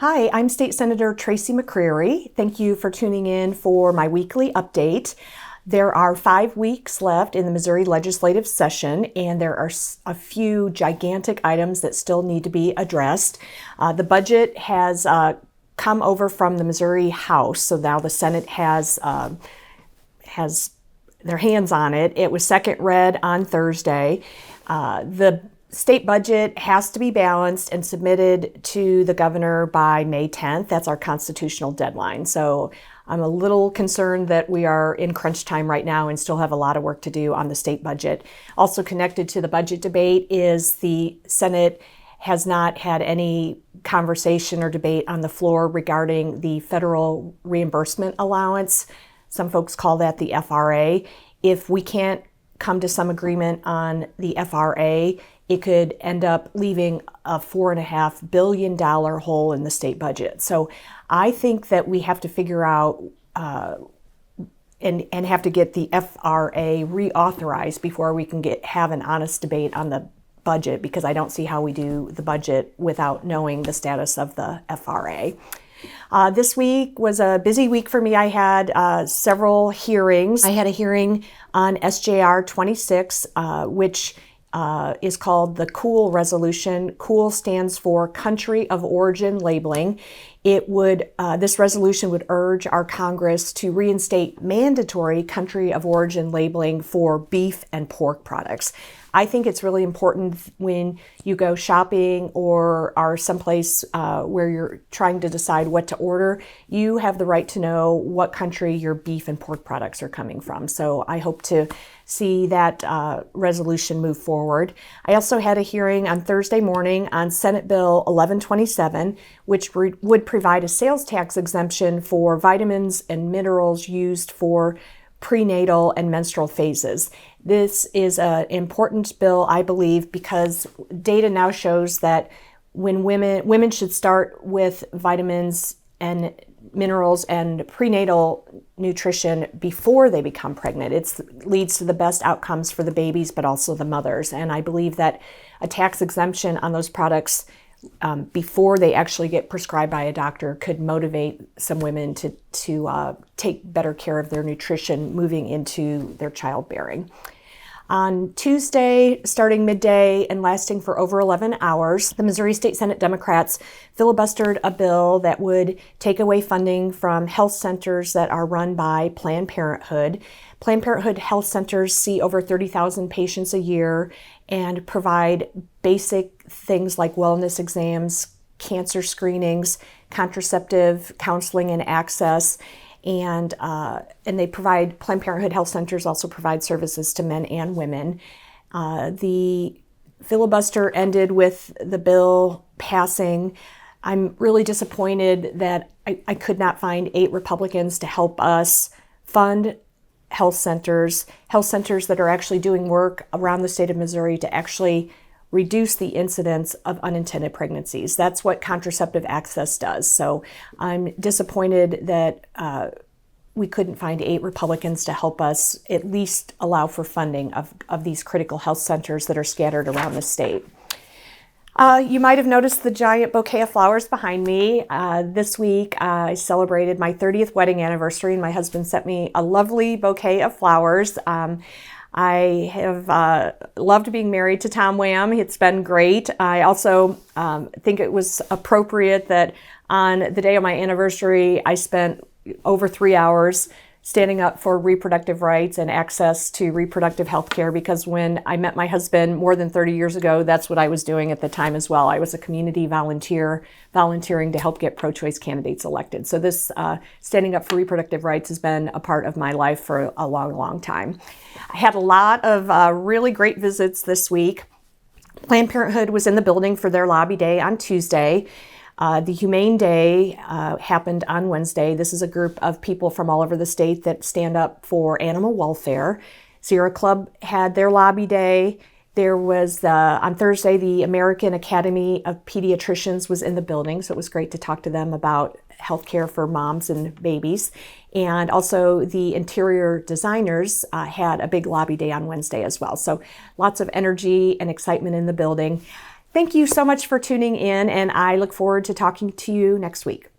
Hi, I'm State Senator Tracy McCreery. Thank you for tuning in for my weekly update. There are 5 weeks left in the Missouri legislative session, and there are a few gigantic items that still need to be addressed. The budget has come over from the Missouri House, so now the Senate has their hands on it. It was second read on Thursday. The state budget has to be balanced and submitted to the governor by May 10th. That's our constitutional deadline. So I'm a little concerned that we are in crunch time right now and still have a lot of work to do on the state budget. Also connected to the budget debate is the Senate has not had any conversation or debate on the floor regarding the federal reimbursement allowance. Some folks call that the FRA. If we can't come to some agreement on the FRA, it could end up leaving a $4.5 billion hole in the state budget. So I think that we have to figure out and have to get the FRA reauthorized before we can have an honest debate on the budget, because I don't see how we do the budget without knowing the status of the FRA. This week was a busy week for me. I had several hearings. I had a hearing on SJR 26, which is called the COOL resolution. COOL stands for Country of Origin Labeling. This resolution would urge our Congress to reinstate mandatory country of origin labeling for beef and pork products. I think it's really important when you go shopping or are someplace where you're trying to decide what to order, you have the right to know what country your beef and pork products are coming from. So I hope to see that resolution move forward. I also had a hearing on Thursday morning on Senate Bill 1127, which would provide a sales tax exemption for vitamins and minerals used for prenatal and menstrual phases. This is an important bill, I believe, because data now shows that when women should start with vitamins and minerals and prenatal nutrition before they become pregnant. It leads to the best outcomes for the babies, but also the mothers. And I believe that a tax exemption on those products before they actually get prescribed by a doctor could motivate some women to take better care of their nutrition moving into their childbearing. On Tuesday, starting midday and lasting for over 11 hours, the Missouri State Senate Democrats filibustered a bill that would take away funding from health centers that are run by Planned Parenthood. Planned Parenthood health centers see over 30,000 patients a year and provide basic things like wellness exams, cancer screenings, contraceptive counseling and access. And they provide, Planned Parenthood health centers also provide services to men and women. The filibuster ended with the bill passing. I'm really disappointed that I could not find 8 Republicans to help us fund health centers that are actually doing work around the state of Missouri to actually reduce the incidence of unintended pregnancies. That's what contraceptive access does. So I'm disappointed that we couldn't find 8 Republicans to help us at least allow for funding of these critical health centers that are scattered around the state. You might have noticed the giant bouquet of flowers behind me. This week I celebrated my 30th wedding anniversary, and my husband sent me a lovely bouquet of flowers. I have loved being married to Tom Wham. It's been great. I also think it was appropriate that on the day of my anniversary, I spent over 3 hours standing up for reproductive rights and access to reproductive health care, because when I met my husband more than 30 years ago, that's what I was doing at the time as well. I was a community volunteer, volunteering to help get pro-choice candidates elected. So this standing up for reproductive rights has been a part of my life for a long, long time. I had a lot of really great visits this week. Planned Parenthood was in the building for their lobby day on Tuesday. The Humane Day happened on Wednesday. This is a group of people from all over the state that stand up for animal welfare. Sierra Club had their lobby day. There was, on Thursday, the American Academy of Pediatricians was in the building, so it was great to talk to them about healthcare for moms and babies. And also the interior designers had a big lobby day on Wednesday as well. So lots of energy and excitement in the building. Thank you so much for tuning in, and I look forward to talking to you next week.